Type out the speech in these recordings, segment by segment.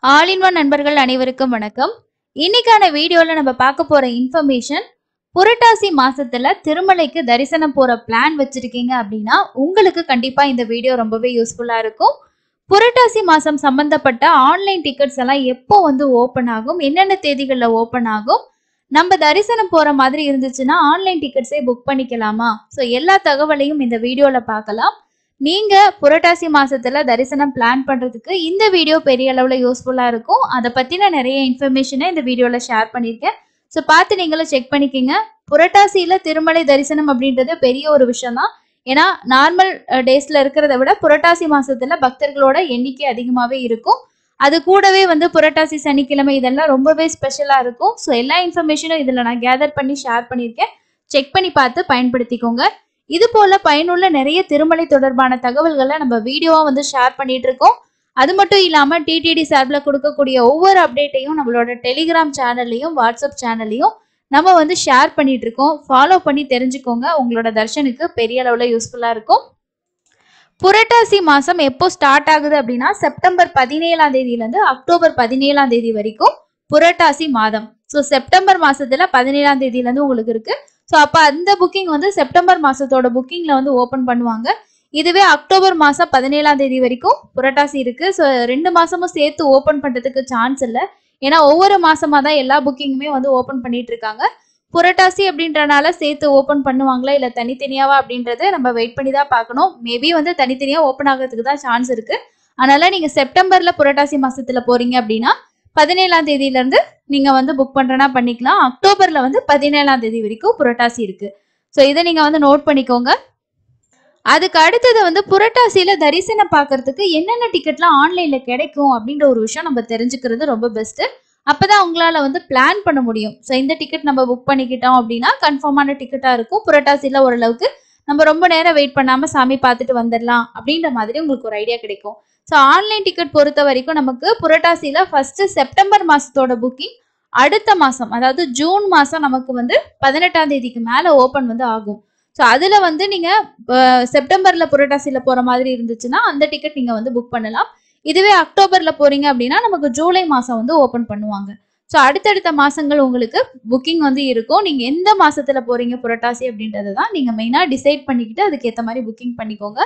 All in one நண்பர்கள் அனைவருக்கும் வணக்கம். இன்னைக்கான வீடியோல நம்ம பார்க்க போற இன்ஃபர்மேஷன், புரட்டாசி மாசத்துல திருமலைக்கு தரிசனம் போற பிளான் வச்சிருக்கீங்க அப்படின்னா உங்களுக்கு கண்டிப்பா இந்த வீடியோ ரொம்பவே யூஸ்ஃபுல்லா இருக்கும். புரட்டாசி மாசம் சம்பந்தப்பட்ட ஆன்லைன் டிக்கெட்ஸ் எல்லாம் எப்போ ஓபன் ஆகும், என்னென்ன தேதிகள்ல ஓபன் ஆகும், நம்ம தரிசனம் போற மாதிரி இருந்துச்சுன்னா ஆன்லைன் டிக்கெட்ஸே புக் பண்ணிக்கலாமா, ஸோ எல்லா தகவலையும் இந்த வீடியோல பார்க்கலாம். நீங்க புரட்டாசி மாசத்துல தரிசனம் பிளான் பண்றதுக்கு இந்த வீடியோ பெரிய அளவுல யூஸ்ஃபுல்லா இருக்கும். அதை பத்தின நிறைய இன்ஃபர்மேஷனை இந்த வீடியோல ஷேர் பண்ணியிருக்கேன். ஸோ பார்த்து நீங்களும் செக் பண்ணிக்கிங்க. புரட்டாசியில திருமலை தரிசனம் அப்படின்றது பெரிய ஒரு விஷயம் தான். ஏன்னா நார்மல் டேஸ்ல இருக்கிறத விட புரட்டாசி மாசத்துல பக்தர்களோட எண்ணிக்கை அதிகமாவே இருக்கும். அது கூடவே புரட்டாசி சனிக்கிழமை இதெல்லாம் ரொம்பவே ஸ்பெஷலா இருக்கும். ஸோ எல்லா இன்ஃபர்மேஷனும் இதுல நான் கேதர் பண்ணி ஷேர் பண்ணியிருக்கேன். செக் பண்ணி பார்த்து பயன்படுத்திக்கோங்க. இது போல பயனுள்ள நிறைய திருமலை தொடர்பான தகவல்களை நம்ம வீடியோவா ஷேர் பண்ணிட்டு இருக்கோம். அது மட்டும் இல்லாம டிடிடி சார்பில் கொடுக்கக்கூடிய ஒவ்வொரு அப்டேட்டையும் நம்மளோட டெலிகிராம் சேனல்லையும் வாட்ஸ்அப் சேனல்லையும் நம்ம ஷேர் பண்ணிட்டு இருக்கோம். ஃபாலோ பண்ணி தெரிஞ்சுக்கோங்க. உங்களோட தர்ஷனுக்கு பெரிய அளவுல யூஸ்ஃபுல்லா இருக்கும். புரட்டாசி மாசம் எப்போ ஸ்டார்ட் ஆகுது அப்படின்னா செப்டம்பர் 17ஆம் தேதியிலிருந்து அக்டோபர் 17ஆம் தேதி வரைக்கும் புரட்டாசி மாதம். ஸோ செப்டம்பர் மாசத்துல 17ஆம் தேதியிலிருந்து உங்களுக்கு இருக்கு. ஸோ அப்போ அந்த புக்கிங் செப்டம்பர் மாசத்தோட புக்கிங்ல ஓபன் பண்ணுவாங்க. இதுவே அக்டோபர் மாசம் 17ஆம் தேதி வரைக்கும் புரட்டாசி இருக்கு. ஸோ 2 மாசமும் சேர்த்து ஓபன் பண்றதுக்கு சான்ஸ் இல்லை. ஏன்னா ஒவ்வொரு மாசமா தான் எல்லா புக்கிங்குமே ஓபன் பண்ணிட்டு இருக்காங்க. புரட்டாசி அப்படின்றனால சேர்த்து ஓபன் பண்ணுவாங்களா இல்ல தனித்தனியாவா அப்படின்றது நம்ம வெயிட் பண்ணி தான் பார்க்கணும். மேபி தனித்தனியா ஓபன் ஆகிறதுக்கு தான் சான்ஸ் இருக்கு. அதனால நீங்க செப்டம்பர்ல புரட்டாசி மாசத்துல போறீங்க அப்படின்னா 17ஆம் தேதியில இருந்து நீங்க புக் பண்றனா பண்ணிக்கலாம். அக்டோபர்ல 17ஆம் தேதி வரைக்கும் புரட்டாசி இருக்கு. ஸோ இதை நீங்க நோட் பண்ணிக்கோங்க. அதுக்கு அடுத்தது புரட்டாசியில தரிசனம் பார்க்கறதுக்கு என்னென்ன டிக்கெட்லாம் ஆன்லைன்ல கிடைக்கும் அப்படின்ற ஒரு விஷயம் நம்ம தெரிஞ்சுக்கிறது ரொம்ப பெஸ்ட். அப்பதான் உங்களால பிளான் பண்ண முடியும். ஸோ இந்த டிக்கெட் நம்ம புக் பண்ணிக்கிட்டோம் அப்படின்னா கன்ஃபார்மான டிக்கெட்டா இருக்கும். புரட்டாசியில ஓரளவுக்கு நம்ம ரொம்ப நேரம் வெயிட் பண்ணாம சாமி பார்த்துட்டு வந்துடலாம் அப்படின்ற மாதிரி உங்களுக்கு ஒரு ஐடியா கிடைக்கும். ஸோ ஆன்லைன் டிக்கெட் பொறுத்த வரைக்கும் நமக்கு புரட்டாசியில ஃபர்ஸ்ட் செப்டம்பர் மாசத்தோட புக்கிங் அடுத்த மாசம், அதாவது ஜூன் மாசம் நமக்கு 18ஆம் தேதிக்கு மேல ஓபன் ஆகும். ஸோ அதுல நீங்க செப்டம்பர்ல புரட்டாசியில போற மாதிரி இருந்துச்சுன்னா அந்த டிக்கெட் நீங்க புக் பண்ணலாம். இதுவே அக்டோபர்ல போறீங்க அப்படின்னா நமக்கு ஜூலை மாசம் ஓபன் பண்ணுவாங்க. ஸோ அடுத்தடுத்த மாசங்கள் உங்களுக்கு புக்கிங் இருக்கும். நீங்க எந்த மாசத்துல போறீங்க புரட்டாசி அப்படின்றத தான் நீங்க மெயினா டிசைட் பண்ணிக்கிட்டு அதுக்கேற்ற மாதிரி புக்கிங் பண்ணிக்கோங்க.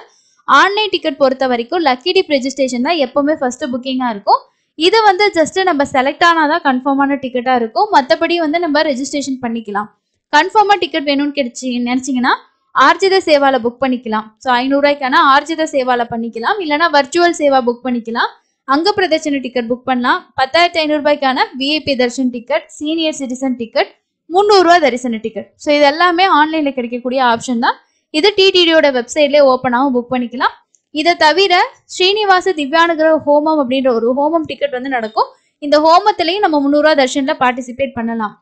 ஆன்லைன் டிக்கெட் பொறுத்த வரைக்கும் லக்கி டிப் ரெஜிஸ்ட்ரேஷன் தான் எப்பவுமே ஃபர்ஸ்ட் புக்கிங்கா இருக்கும். இது ஜஸ்ட் நம்ம செலக்ட் ஆனாதான் கன்ஃபார்மான டிக்கெட்டா இருக்கும். மற்றபடி நம்ம ரெஜிஸ்ட்ரேஷன் பண்ணிக்கலாம். கன்ஃபார்மா டிக்கெட் வேணும்னு நினைச்சீங்கன்னா ஆர்ஜித சேவால புக் பண்ணிக்கலாம். ஸோ 500 ரூபாய்க்கான ஆர்ஜித சேவால பண்ணிக்கலாம். இல்லைன்னா வர்ச்சுவல் சேவா புக் பண்ணிக்கலாம். அங்க பிரதர்ஷன டிக்கெட் புக் பண்ணலாம். 10,500 ரூபாய்க்கான VIP Darshan ticket, senior citizen ticket, 300 ரூபாய் தரிசன டிக்கெட். ஸோ இது எல்லாமே ஆன்லைன்ல கிடைக்கக்கூடிய ஆப்ஷன் தான். இது டிடிடியோட வெப்சைட்லேயே ஓப்பனாகவும் புக் பண்ணிக்கலாம். இதை தவிர ஸ்ரீனிவாச திவ்யானுகிரக ஹோமம் அப்படின்ற ஒரு ஹோமம் டிக்கெட் நடக்கும். இந்த ஹோமத்திலையும் நம்ம 300 ரூபாய் தர்ஷன்ல பார்ட்டிசிபேட் பண்ணலாம்.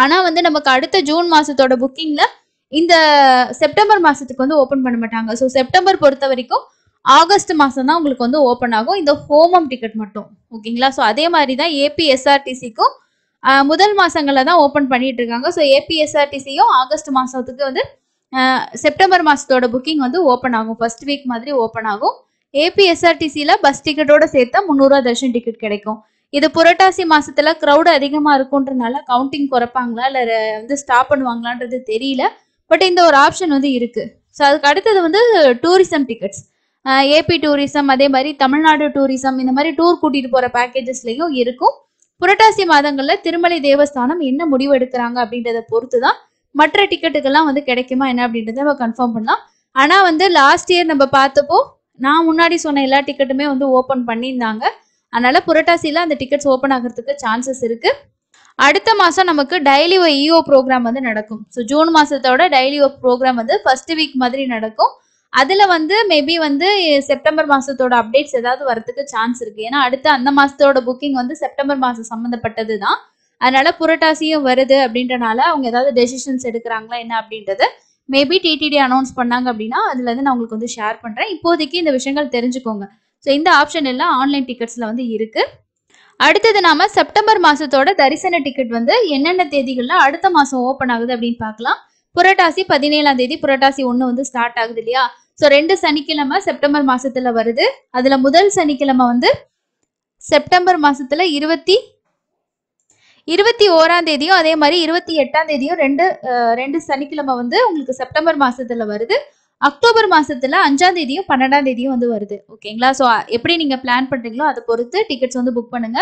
ஆனா நமக்கு அடுத்த ஜூன் மாசத்தோட புக்கிங்ல இந்த செப்டம்பர் மாசத்துக்கு ஓபன் பண்ண மாட்டாங்க. ஸோ செப்டம்பர் பொறுத்த வரைக்கும் ஆகஸ்ட் மாசம் தான் உங்களுக்கு ஓபன் ஆகும் இந்த ஹோமம் டிக்கெட் மட்டும். ஓகேங்களா? ஸோ அதே மாதிரி தான் ஏபிஎஸ்ஆர்டிசிக்கும் முதல் மாசங்கள்ல தான் ஓபன் பண்ணிட்டு இருக்காங்க. ஸோ ஏபிஎஸ்ஆர்டிசியும் ஆகஸ்ட் மாசத்துக்கு செப்டம்பர் மாசத்தோட புக்கிங் ஓபன் ஆகும். ஃபர்ஸ்ட் வீக் மாதிரி ஓபன் ஆகும். ஏபிஎஸ்ஆர்டிசியில பஸ் டிக்கெட்டோட சேர்த்தா 300 ரூபாய் தர்ஷன் டிக்கெட் கிடைக்கும். இது புரட்டாசி மாசத்துல கிரௌடு அதிகமா இருக்குன்றனால கவுண்டிங் குறைப்பாங்களா இல்ல ஸ்டாப் பண்ணுவாங்களான்றது தெரியல. பட் இந்த ஒரு ஆப்ஷன் இருக்கு. ஸோ அதுக்கு அடுத்தது டூரிசம் டிக்கெட்ஸ், ஏபி டூரிசம், அதே மாதிரி தமிழ்நாடு டூரிசம், இந்த மாதிரி டூர் கூட்டிட்டு போற பேக்கேஜஸ்லயும் இருக்கும். புரட்டாசி மாதங்கள்ல திருமலை தேவஸ்தானம் என்ன முடிவு எடுக்கிறாங்க அப்படின்றத பொறுத்து தான் மற்ற டிக்கெட்டுக்கெல்லாம் கிடைக்குமா என்ன அப்படின்றத நம்ம கன்ஃபார்ம் பண்ணலாம். ஆனா லாஸ்ட் இயர் நம்ம பார்த்தப்போ நான் முன்னாடி சொன்ன எல்லா டிக்கெட்டுமே ஓபன் பண்ணியிருந்தாங்க. அதனால புரட்டாசியில அந்த டிக்கெட்ஸ் ஓபன் ஆகிறதுக்கு சான்சஸ் இருக்கு. அடுத்த மாசம் நமக்கு டெய்லி இஓ ப்ரோக்ராம் நடக்கும். ஸோ ஜூன் மாசத்தோட டெய்லி ப்ரோக்ராம் ஃபர்ஸ்ட் வீக் மாதிரி நடக்கும். அதுல மேபி செப்டம்பர் மாசத்தோட அப்டேட்ஸ் ஏதாவது வரதுக்கு சான்ஸ் இருக்கு. ஏன்னா அடுத்த அந்த மாசத்தோட புக்கிங் செப்டம்பர் மாசம் சம்மந்தப்பட்டது தான். அதனால புரட்டாசியும் வருது அப்படின்றனால அவங்க ஏதாவது டெசிஷன்ஸ் எடுக்கிறாங்களா என்ன அப்படின்றத மேபி டிடிடி அனௌன்ஸ் பண்ணாங்க அப்படின்னா அதுல இருந்து நான் உங்களுக்கு ஷேர் பண்றேன். இப்போதைக்கு இந்த விஷயங்கள் தெரிஞ்சுக்கோங்க. ஸோ இந்த ஆப்ஷன் எல்லாம் ஆன்லைன் டிக்கெட்ஸ்ல இருக்கு. அடுத்தது நாம செப்டம்பர் மாசத்தோட தரிசன டிக்கெட் என்னென்ன தேதிகள்ல அடுத்த மாசம் ஓபன் ஆகுது அப்படின்னு பார்க்கலாம். புரட்டாசி 17ஆம் தேதி புரட்டாசி 1 ஸ்டார்ட் ஆகுது இல்லையா? ஸோ 2 சனிக்கிழமை செப்டம்பர் மாசத்துல வருது. அதுல முதல் சனிக்கிழமை செப்டம்பர் மாசத்துல 21ஆம் தேதியும் அதே மாதிரி 28ஆம் தேதியும் ரெண்டு சனிக்கிழமை வந்து உங்களுக்கு செப்டம்பர் மாசத்துல வருது. அக்டோபர் மாசத்துல 5ஆம் தேதியும் 12ஆம் தேதியும் வந்து வருது. ஓகேங்களா? ஸோ எப்படி நீங்க பிளான் பண்றீங்களோ அதை பொறுத்து டிக்கெட்ஸ் வந்து புக் பண்ணுங்க.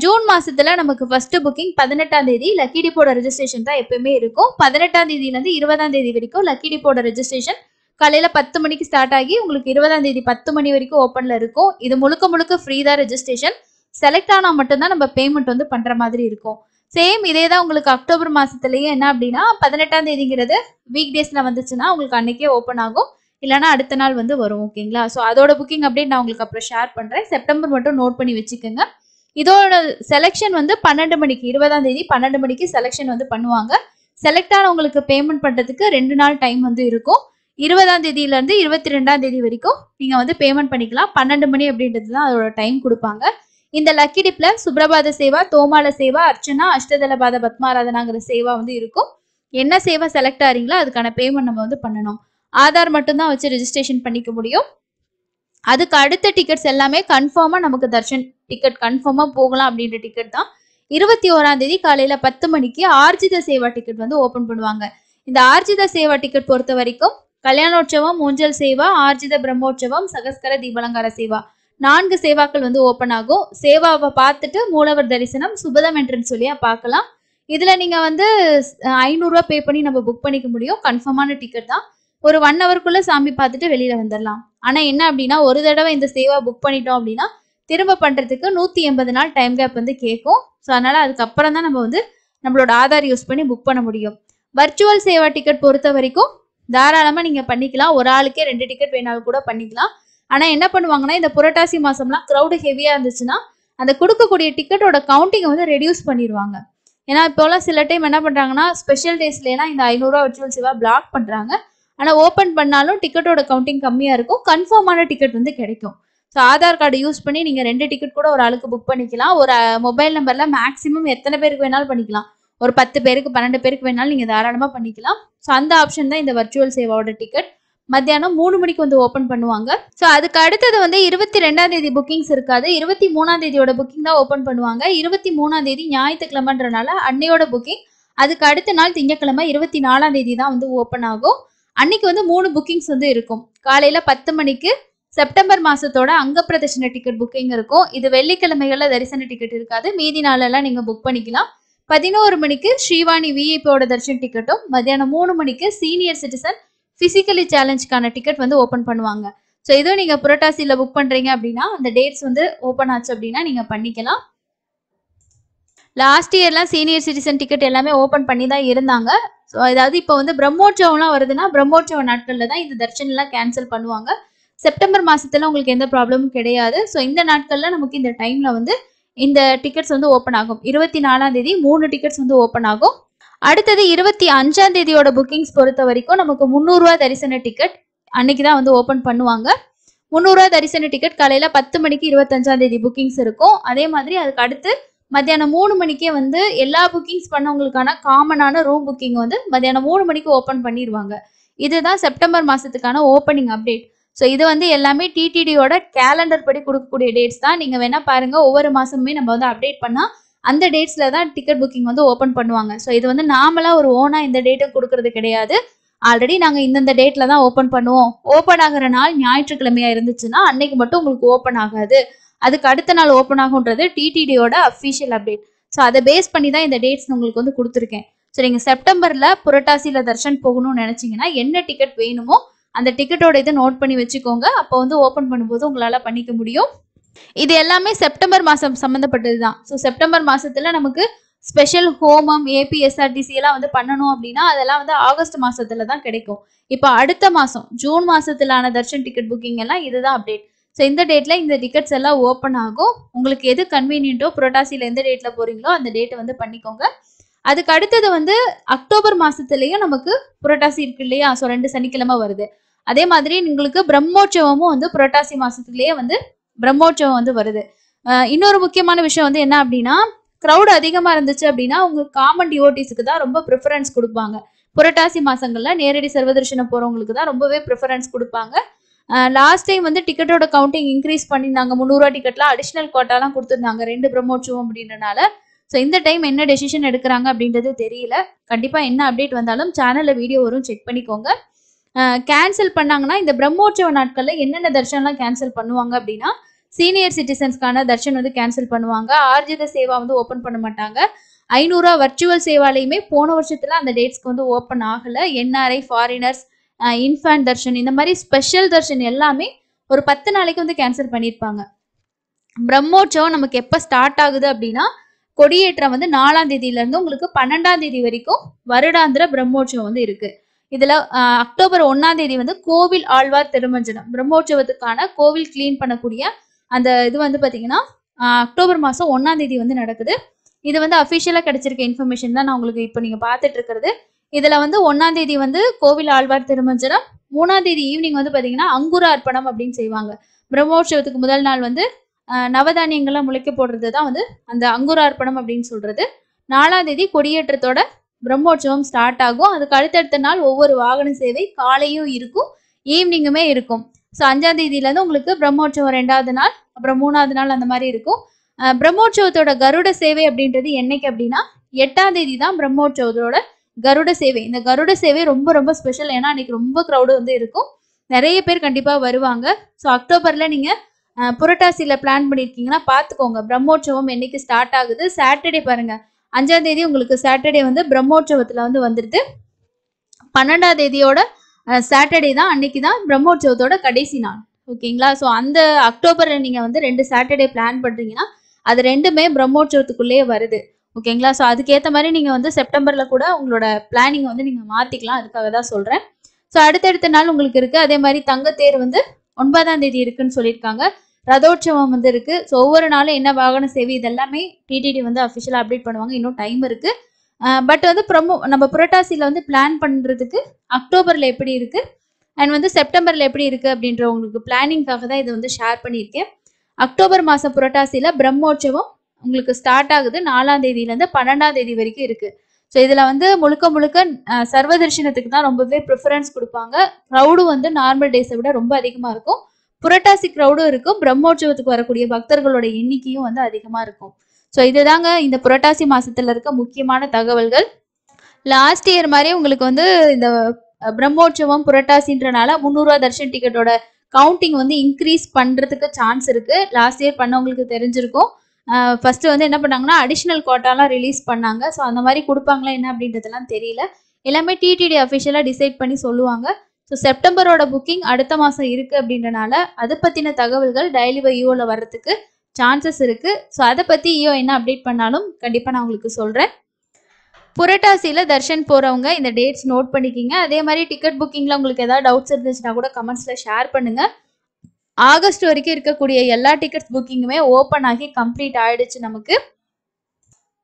ஜூன் மாசத்துல நமக்கு ஃபர்ஸ்ட் புக்கிங் 18ஆம் தேதி லக்கி டிப்போட ரெஜிஸ்ட்ரேஷன் தான் எப்பயுமே இருக்கும். 18ஆம் தேதியிலேருந்து 20ஆம் தேதி வரைக்கும் லக்கி டிப்போட ரெஜிஸ்ட்ரேஷன் காலையில 10 மணிக்கு ஸ்டார்ட் ஆகி உங்களுக்கு 20ஆம் தேதி 10 மணி வரைக்கும் ஓப்பன்ல இருக்கும். இது முழுக்க முழுக்க ஃப்ரீ தான் ரெஜிஸ்ட்ரேஷன். செலக்ட் ஆனா மட்டும்தான் நம்ம பேமெண்ட் வந்து பண்ற மாதிரி இருக்கும். சேம் இதே தான் உங்களுக்கு அக்டோபர் மாசத்துலயும் என்ன அப்படின்னா 18ஆம் தேதிங்கிறது வீக் டேஸ்ல வந்துச்சுன்னா உங்களுக்கு அன்னைக்கே ஓப்பன் ஆகும். இல்லைன்னா அடுத்த நாள் வந்து வரும். ஓகேங்களா? ஸோ அதோட புக்கிங் அப்டேட் நான் உங்களுக்கு அப்புறம் ஷேர் பண்றேன். செப்டம்பர் மட்டும் நோட் பண்ணி வச்சுக்கோங்க. இதோட செலெக்ஷன் வந்து 12 மணிக்கு 20ஆம் தேதி 12 மணிக்கு செலெக்ஷன் வந்து பண்ணுவாங்க. செலக்ட் ஆனவங்களுக்கு பேமெண்ட் பண்றதுக்கு 2 நாள் டைம் வந்து இருக்கும். 20ஆம் தேதியில இருந்து 22ஆம் தேதி வரைக்கும் நீங்க வந்து பேமெண்ட் பண்ணிக்கலாம். 12 மணி அப்படின்றது தான் அதோட டைம் கொடுப்பாங்க. இந்த லக்கி டிப்ல சுப்ரபாத சேவா, தோமால சேவா, அர்ச்சனா, அஷ்டதளபாத பத்மாராதனாங்கிற சேவா வந்து இருக்கும். என்ன சேவா செலக்ட் ஆறீங்களோ அதுக்கான பேமெண்ட் நம்ம வந்து பண்ணணும். ஆதார் மட்டும்தான் வச்சு ரெஜிஸ்ட்ரேஷன் பண்ணிக்க முடியும். அதுக்கு அடுத்த டிக்கெட்ஸ் எல்லாமே கன்ஃபார்மா நமக்கு தர்ஷன் டிக்கெட் கன்ஃபார்மா போகலாம் அப்படின்ற டிக்கெட் தான். 21ஆம் தேதி காலையில 10 மணிக்கு ஆர்ஜித சேவா டிக்கெட் வந்து ஓபன் பண்ணுவாங்க. இந்த ஆர்ஜித சேவா டிக்கெட் பொறுத்த வரைக்கும் கல்யாணோற்சவம், ஊஞ்சல் சேவா, ஆர்ஜித பிரம்மோற்சவம், சகஸ்கர தீபலங்கார சேவா 4 சேவாக்கள் வந்து ஓப்பன் ஆகும். சேவாவை பார்த்துட்டு மூலவர் தரிசனம் சுபதம் என்ட்ரன்ஸ் சொல்லியா பார்க்கலாம். இதுல நீங்க வந்து 500 ரூபாய் பே பண்ணி நம்ம புக் பண்ணிக்க முடியும். கன்ஃபார்மான டிக்கெட் தான். ஒரு 1 ஹவருக்குள்ள சாமி பார்த்துட்டு வெளியில வந்துடலாம். ஆனா என்ன அப்படின்னா ஒரு தடவை இந்த சேவா புக் பண்ணிட்டோம் அப்படின்னா திரும்ப பண்றதுக்கு 180 நாள் டைம் கேப் வந்து கேட்கும். ஸோ அதனால அதுக்கப்புறம் தான் நம்ம வந்து நம்மளோட ஆதார் யூஸ் பண்ணி புக் பண்ண முடியும். வர்ச்சுவல் சேவா டிக்கெட் பொறுத்த வரைக்கும் தாராளமா நீங்க பண்ணிக்கலாம். ஒரு ஆளுக்கே 2 டிக்கெட் வேணாலும் கூட பண்ணிக்கலாம். ஆனா என்ன பண்ணுவாங்கன்னா இந்த புரட்டாசி மாசம்லாம் க்ரௌடு ஹெவியா இருந்துச்சுன்னா அந்த கொடுக்கக்கூடிய டிக்கெட்டோட கவுண்டிங்கை வந்து ரெடியூஸ் பண்ணிடுவாங்க. ஏன்னா இப்போலாம் சில டைம் என்ன பண்றாங்கன்னா ஸ்பெஷல் டேஸ்லாம் இந்த 500 ரூபா வர்ச்சுவல் சேவா பிளாக் பண்றாங்க. ஆனா ஓப்பன் பண்ணாலும் டிக்கெட்டோட கவுண்டிங் கம்மியா இருக்கும். கன்ஃபார்மான டிக்கெட் வந்து கிடைக்கும். ஸோ ஆதார் கார்டு யூஸ் பண்ணி நீங்க 2 டிக்கெட் கூட ஒரு ஆளுக்கு புக் பண்ணிக்கலாம். ஒரு மொபைல் நம்பர்ல மேக்ஸிமம் எத்தனை பேருக்கு வேணாலும் பண்ணிக்கலாம். ஒரு 10 பேருக்கு 12 பேருக்கு வேணாலும் நீங்க தாராளமா பண்ணிக்கலாம். ஸோ அந்த ஆப்ஷன் தான் இந்த வர்ச்சுவல் சேவாவோட டிக்கெட். மத்தியானம் 3 மணிக்கு வந்து ஓப்பன் பண்ணுவாங்க. ஸோ அதுக்கு அடுத்தது வந்து 22ஆம் தேதி புக்கிங்ஸ் இருக்காது. 23ஆம் தேதியோட புக்கிங் தான் ஓப்பன் பண்ணுவாங்க. 23ஆம் தேதி ஞாயிற்றுக்கிழமைன்றனால அன்னையோட புக்கிங். அதுக்கு அடுத்த நாள் திங்கக்கிழமை 24ஆம் தேதி தான் வந்து ஓப்பன் ஆகும். அன்னைக்கு வந்து 3 புக்கிங்ஸ் வந்து இருக்கும். காலையில 10 மணிக்கு செப்டம்பர் மாசத்தோட அங்க பிரதர்ஷன டிக்கெட் புக்கிங் இருக்கும். இது வெள்ளிக்கிழமைகள்ல தரிசன டிக்கெட் இருக்காது. மீதி நாளெல்லாம் நீங்க புக் பண்ணிக்கலாம். 11 மணிக்கு ஸ்ரீவாணி விஐபியோட தர்ஷன் டிக்கெட்டும், மத்தியானம் 3 மணிக்கு சீனியர் சிட்டிசன் பிசிக்கலி சேலஞ்சுக்கான டிக்கெட் வந்து ஓப்பன் பண்ணுவாங்க. ஸோ இதுவும் நீங்க புரட்டாசியில புக் பண்றீங்க அப்படின்னா அந்த டேட்ஸ் வந்து ஓப்பன் ஆச்சு அப்படின்னா நீங்க பண்ணிக்கலாம். லாஸ்ட் இயர்லாம் சீனியர் சிட்டிசன் டிக்கெட் எல்லாமே ஓப்பன் பண்ணி தான் இருந்தாங்க. ஸோ அதாவது இப்போ வந்து பிரம்மோற்சவம்லாம் வருதுன்னா பிரம்மோற்சவ நாட்களில் தான் இந்த தர்ஷன்லாம் கேன்சல் பண்ணுவாங்க. செப்டம்பர் மாசத்துல உங்களுக்கு எந்த ப்ராப்ளமும் கிடையாது. ஸோ இந்த நாட்கள்ல நமக்கு இந்த டைம்ல வந்து இந்த டிக்கெட்ஸ் வந்து ஓப்பன் ஆகும். 24ஆம் தேதி 3 டிக்கெட்ஸ் வந்து ஓப்பன் ஆகும். அடுத்தது 25ஆம் தேதியோட புக்கிங்ஸ் பொறுத்த வரைக்கும் நமக்கு 300 ரூபா தரிசன டிக்கெட் அன்னைக்கு தான் வந்து ஓப்பன் பண்ணுவாங்க. 300 ரூபா தரிசன டிக்கெட் காலையில 10 மணிக்கு 25ஆம் தேதி புக்கிங்ஸ் இருக்கும். அதே மாதிரி அதுக்கு அடுத்து மத்தியானம் 3 மணிக்கே வந்து எல்லா புக்கிங்ஸ் பண்ணவங்களுக்கான காமனான ரூம் புக்கிங் வந்து மத்தியானம் 3 மணிக்கு ஓப்பன் பண்ணிடுவாங்க. இதுதான் செப்டம்பர் மாசத்துக்கான ஓப்பனிங் அப்டேட். ஸோ இது வந்து எல்லாமே டிடிடியோட கேலண்டர் படி கொடுக்கக்கூடிய டேட்ஸ் தான். நீங்க வேணா பாருங்க, ஒவ்வொரு மாசமுமே நம்ம வந்து அப்டேட் பண்ணா அந்த டேட்ஸ்ல தான் டிக்கெட் புக்கிங் வந்து ஓப்பன் பண்ணுவாங்க. ஸோ இது வந்து நாமளா ஒரு ஓனா இந்த டேட்டை கொடுக்கறது கிடையாது. ஆல்ரெடி நாங்க இந்தந்த டேட்ல தான் ஓப்பன் பண்ணுவோம். ஓப்பன் ஆகிற நாள் ஞாயிற்றுக்கிழமையா இருந்துச்சுன்னா அன்னைக்கு மட்டும் உங்களுக்கு ஓப்பன் ஆகாது. அதுக்கு அடுத்த நாள் ஓப்பன் ஆகுன்றது டிடிடியோட அஃபிஷியல் அப்டேட். ஸோ அதை பேஸ் பண்ணி தான் இந்த டேட்ஸ் உங்களுக்கு வந்து கொடுத்துருக்கேன். ஸோ நீங்க செப்டம்பர்ல புரட்டாசியில தர்ஷன் போகணும்னு நினைச்சீங்கன்னா என்ன டிக்கெட் வேணுமோ அந்த டிக்கெட்டோட இதை நோட் பண்ணி வச்சுக்கோங்க. அப்போ வந்து ஓப்பன் பண்ணும்போது உங்களால பண்ணிக்க முடியும். இது எல்லாமே செப்டம்பர் மாசம் சம்மந்தப்பட்டது தான். ஸோ செப்டம்பர் மாசத்துல நமக்கு ஸ்பெஷல் ஹோமம், ஏபிஎஸ்ஆர்டிசி எல்லாம் வந்து பண்ணணும் அப்படின்னா அதெல்லாம் வந்து ஆகஸ்ட் மாசத்துல தான் கிடைக்கும். இப்போ அடுத்த மாசம் ஜூன் மாசத்துலான தர்ஷன் டிக்கெட் புக்கிங் எல்லாம் இதுதான் அப்டேட். ஸோ இந்த டேட்ல இந்த டிக்கெட்ஸ் எல்லாம் ஓப்பன் ஆகும். உங்களுக்கு எது கன்வீனியன்ட்டோ புரட்டாசியில எந்த டேட்ல போறீங்களோ அந்த டேட்டை வந்து பண்ணிக்கோங்க. அதுக்கு அடுத்தது வந்து அக்டோபர் மாசத்துலயும் நமக்கு புரட்டாசி இருக்கு இல்லையா? ஸோ 2 சனிக்கிழமை வருது. அதே மாதிரி உங்களுக்கு பிரம்மோற்சவமும் வந்து புரட்டாசி மாசத்துலயே வந்து பிரம்மோற்சவம் வந்து வருது. இன்னொரு முக்கியமான விஷயம் வந்து என்ன அப்படின்னா க்ரௌட் அதிகமா இருந்துச்சு அப்படின்னா உங்க காமன் டிவோட்டிஸுக்கு தான் ரொம்ப ப்ரிஃபரன்ஸ் கொடுப்பாங்க. புரட்டாசி மாசங்கள்ல நேரடி சர்வதர்ஷனம் போறவங்களுக்கு தான் ரொம்பவே ப்ரிஃபரன்ஸ் கொடுப்பாங்க. லாஸ்ட் டைம் வந்து டிக்கெட்டோட கவுண்டிங் இன்க்ரீஸ் பண்ணியிருந்தாங்க. 300 ரூபா டிக்கெட்லாம் அடிஷனல் கோட்டாலாம் கொடுத்துருந்தாங்க 2 பிரம்மோற்சவம் அப்படின்றனால. ஸோ இந்த டைம் என்ன டெசிஷன் எடுக்கிறாங்க அப்படின்றது தெரியல. கண்டிப்பாக என்ன அப்டேட் வந்தாலும் சேனலில் வீடியோ வரும், செக் பண்ணிக்கோங்க. கேன்சல் பண்ணாங்கன்னா இந்த பிரம்மோற்சவ நாட்களில் என்னென்ன தர்ஷன்லாம் கேன்சல் பண்ணுவாங்க அப்படின்னா, சீனியர் சிட்டிசன்ஸ்க்கான தர்ஷன் வந்து கேன்சல் பண்ணுவாங்க. ஆர்ஜித சேவா வந்து ஓப்பன் பண்ண மாட்டாங்க. 500 ரூபா வர்ச்சுவல் சேவாலையுமே போன வருஷத்துல அந்த டேட்ஸ்க்கு வந்து ஓப்பன் ஆகலை. என்ஆர்ஐ, ஃபாரினர்ஸ், இன்ஃபேன்ட் தர்ஷன் இந்த மாதிரி ஸ்பெஷல் தர்ஷன் எல்லாமே ஒரு 10 நாளைக்கு வந்து கேன்சல் பண்ணியிருப்பாங்க. பிரம்மோற்சவம் நமக்கு எப்போ ஸ்டார்ட் ஆகுது அப்படின்னா, கொடியேற்றம் வந்து 4ஆம் தேதியிலேருந்து உங்களுக்கு 12ஆம் தேதி வரைக்கும் வருடாந்திர பிரம்மோற்சவம் வந்து இருக்கு. இதுல அக்டோபர் 1ஆம் தேதி வந்து கோவில் ஆழ்வார் திருமஞ்சனம், பிரம்மோற்சவத்துக்கான கோவில் கிளீன் பண்ணக்கூடிய அந்த இது வந்து பாத்தீங்கன்னா அக்டோபர் மாசம் 1ஆம் தேதி வந்து நடக்குது. இது வந்து அஃபிஷியலா கிடைச்சிருக்க இன்ஃபர்மேஷன் தான் நான் உங்களுக்கு இப்போ நீங்க பார்த்துட்டு இருக்கிறது. இதுல வந்து 1ஆம் தேதி வந்து கோவில் ஆழ்வார் திருமஞ்சனம், 3ஆம் தேதி ஈவினிங் வந்து பாத்தீங்கன்னா அங்குர அர்ப்பணம் அப்படின்னு செய்வாங்க. பிரம்மோற்சவத்துக்கு முதல் நாள் வந்து நவதானியங்கள்லாம் முளைக்க போடுறது தான் வந்து அந்த அங்குர அர்ப்பணம் அப்படின்னு சொல்றது. 4ஆம் தேதி கொடியேற்றத்தோட பிரம்மோற்சவம் ஸ்டார்ட் ஆகும். அதுக்கு அடுத்தடுத்த நாள் ஒவ்வொரு வாகன சேவை காலையும் இருக்கும், ஈவினிங்குமே இருக்கும். ஸோ 5ஆம் தேதியிலேருந்து உங்களுக்கு பிரம்மோற்சவம் 2வது நாள், அப்புறம் 3வது நாள் அந்த மாதிரி இருக்கும். பிரம்மோற்சவத்தோட கருட சேவை அப்படின்றது என்னைக்கு அப்படின்னா 8ஆம் தேதி தான் பிரம்மோற்சவத்தோட கருட சேவை. இந்த கருட சேவை ரொம்ப ரொம்ப ஸ்பெஷல். ஏன்னா அன்னைக்கு ரொம்ப க்ரௌடு வந்து இருக்கும், நிறைய பேர் கண்டிப்பாக வருவாங்க. ஸோ அக்டோபரில் நீங்கள் புரட்டாசியில் பிளான் பண்ணியிருக்கீங்கன்னா பார்த்துக்கோங்க பிரம்மோற்சவம் என்னைக்கு ஸ்டார்ட் ஆகுது. சாட்டர்டே பாருங்க, 5ஆம் தேதி உங்களுக்கு சாட்டர்டே வந்து பிரம்மோற்சவத்தில் வந்து வந்துடுது. 12ஆம் தேதியோட சாட்டர்டே தான், அன்னைக்கு தான் பிரம்மோற்சவத்தோட கடைசி நாள். ஓகேங்களா? ஸோ அந்த அக்டோபரில் நீங்கள் வந்து 2 சாட்டர்டே பிளான் பண்ணுறீங்கன்னா அது 2மே பிரம்மோற்சவத்துக்குள்ளேயே வருது. ஓகேங்களா? ஸோ அதுக்கேற்ற மாதிரி நீங்கள் வந்து செப்டம்பரில் கூட உங்களோட பிளானிங் வந்து நீங்கள் மாற்றிக்கலாம். அதுக்காக தான் சொல்கிறேன். ஸோ அடுத்தடுத்த நாள் உங்களுக்கு இருக்குது. அதே மாதிரி தங்கத்தேர் வந்து 9ஆம் தேதி இருக்குன்னு சொல்லியிருக்காங்க. ரதோற்சவம் வந்து இருக்குது. ஸோ ஒவ்வொரு நாளும் என்ன வாகன சேவை இதெல்லாமே டிடிடி வந்து அஃபிஷியலாக அப்டேட் பண்ணுவாங்க. இன்னும் டைம் இருக்குது. பட் வந்து நம்ம புரட்டாசியில் வந்து பிளான் பண்ணுறதுக்கு அக்டோபரில் எப்படி இருக்குது அண்ட் வந்து செப்டம்பரில் எப்படி இருக்குது அப்படின்ற உங்களுக்கு பிளானிங்காக தான் இதை வந்து ஷேர் பண்ணியிருக்கேன். அக்டோபர் மாதம் புரட்டாசியில் பிரம்மோற்சவம் உங்களுக்கு ஸ்டார்ட் ஆகுது. 4ஆம் தேதியிலேருந்து 12ஆம் தேதி வரைக்கும் இருக்குது. ஸோ இதில் வந்து முழுக்க முழுக்க சர்வ தரிசனத்துக்கு தான் ரொம்பவே ப்ரிஃபரன்ஸ் கொடுப்பாங்க. க்ரௌடும் வந்து நார்மல் டேஸை விட ரொம்ப அதிகமாக இருக்கும். புரட்டாசி க்ரௌடும் இருக்கும். பிரம்மோற்சவத்துக்கு வரக்கூடிய பக்தர்களோட எண்ணிக்கையும் வந்து அதிகமாக இருக்கும். ஸோ இதுதாங்க இந்த புரட்டாசி மாசத்துல இருக்க முக்கியமான தகவல்கள். லாஸ்ட் இயர் மாதிரி உங்களுக்கு வந்து இந்த பிரம்மோற்சவம் புரட்டாசின்றனால 300 ரூபா தர்ஷன் டிக்கெட்டோட கவுண்டிங் வந்து இன்க்ரீஸ் பண்றதுக்கு சான்ஸ் இருக்கு. லாஸ்ட் இயர் பண்ணவங்களுக்கு தெரிஞ்சிருக்கும். ஃபர்ஸ்ட் வந்து என்ன பண்ணாங்கன்னா அடிஷனல் கோட்டாலாம் ரிலீஸ் பண்ணாங்க. ஸோ அந்த மாதிரி கொடுப்பாங்களா என்ன அப்படின்றதெல்லாம் தெரியல. எல்லாமே டிடிடி அஃபிஷியலாக டிசைட் பண்ணி சொல்லுவாங்க. ஸோ செப்டம்பரோட புக்கிங் அடுத்த மாதம் இருக்குது அப்படின்றனால அதை பற்றின தகவல்கள் டெய்லி பை ஈஓவில் வர்றதுக்கு சான்சஸ் இருக்குது. ஸோ அதை பற்றி ஈஓ என்ன அப்டேட் பண்ணாலும் கண்டிப்பாக நான் உங்களுக்கு சொல்கிறேன். புரட்டாசியில் தர்ஷன் போகிறவங்க இந்த டேட்ஸ் நோட் பண்ணிக்கிங்க. அதே மாதிரி டிக்கெட் புக்கிங்கில் உங்களுக்கு ஏதாவது டவுட்ஸ் இருந்துச்சுன்னா கூட கமெண்ட்ஸில் ஷேர் பண்ணுங்கள். ஆகஸ்ட் வரைக்கும் இருக்கக்கூடிய எல்லா டிக்கெட்ஸ் புக்கிங்குமே ஓப்பன் ஆகி கம்ப்ளீட் ஆகிடுச்சு. நமக்கு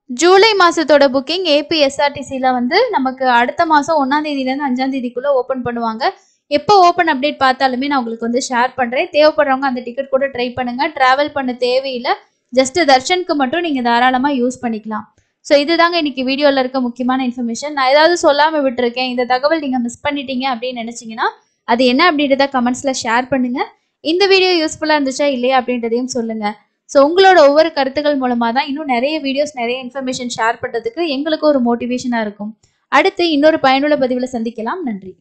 ஜூலை மாதத்தோட புக்கிங் ஏபிஎஸ்ஆர்டிசியில் வந்து நமக்கு அடுத்த மாதம் 1ஆம் தேதியிலேருந்து 5ஆம் தேதிக்குள்ளே ஓப்பன் பண்ணுவாங்க. எப்போ ஓப்பன் அப்டேட் பார்த்தாலுமே நான் உங்களுக்கு வந்து ஷேர் பண்ணுறேன். தேவைப்படுறவங்க அந்த டிக்கெட் கூட ட்ரை பண்ணுங்கள். ட்ராவல் பண்ண தேவையில்லை, ஜஸ்ட் தர்ஷனுக்கு மட்டும் நீங்கள் தாராளமாக யூஸ் பண்ணிக்கலாம். ஸோ இதுதாங்க இன்னைக்கு வீடியோவில் இருக்க முக்கியமான இன்ஃபர்மேஷன். நான் ஏதாவது சொல்லாமல் விட்டுருக்கேன், இந்த தகவல் நீங்கள் மிஸ் பண்ணிட்டீங்க அப்படின்னு நினச்சிங்கன்னா அது என்ன அப்படின்றத கமெண்ட்ஸில் ஷேர் பண்ணுங்கள். இந்த வீடியோ யூஸ்ஃபுல்லாக இருந்துச்சா இல்லையா அப்படின்றதையும் சொல்லுங்கள். ஸோ உங்களோட ஒவ்வொரு கருத்துக்கள் மூலமாக தான் இன்னும் நிறைய வீடியோஸ் நிறைய இன்ஃபர்மேஷன் ஷேர் பண்ணுறதுக்கு எங்களுக்கு ஒரு மோட்டிவேஷனாக இருக்கும். அடுத்து இன்னொரு பயனுள்ள பதிவில் சந்திக்கலாம். நன்றி.